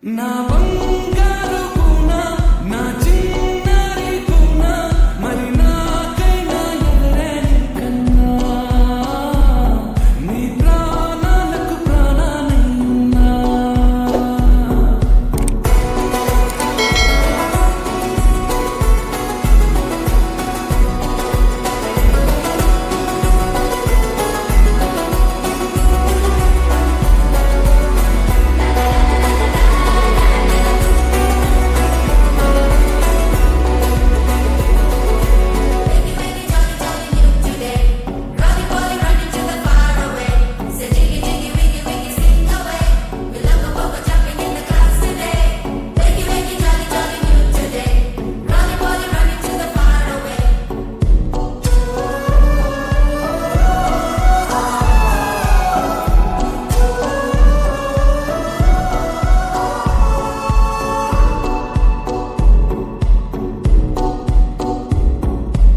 నా బంగారు కూన, నా చిన్నారి కూన, మరి నాకైనా ఎవరే నీకన్నా? నీ ప్రాణాలకు ప్రాణానైనా.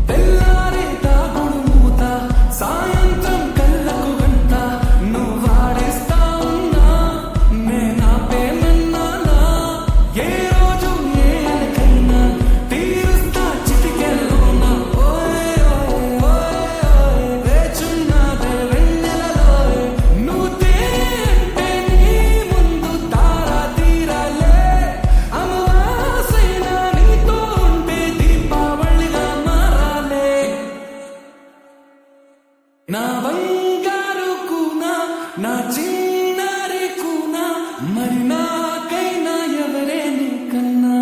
తెల్లారి తాగుడు మూత, సాయంత్రం కళ్ళకు గంట, నువ్వాడేస్తా ఉన్నా నేనాపేమన్నానా? ఏ రోజు ఏ అలకైనా తీరుస్తా చిటికెల్లోన. ఓయ్ ఓయ్ ఓయ్ ఓయ్ వేచున్నదే వెన్నెలలోయ్. నువ్వు తేంటే నీ ముందు తారా తీరాలే. అమావాసైనా నీతో ఉంటే దీపావళిగా మారాలే. నా బంగారు కూన, నా చిన్నారి కూన, మరి నాకైనా ఎవరే నీకన్నా?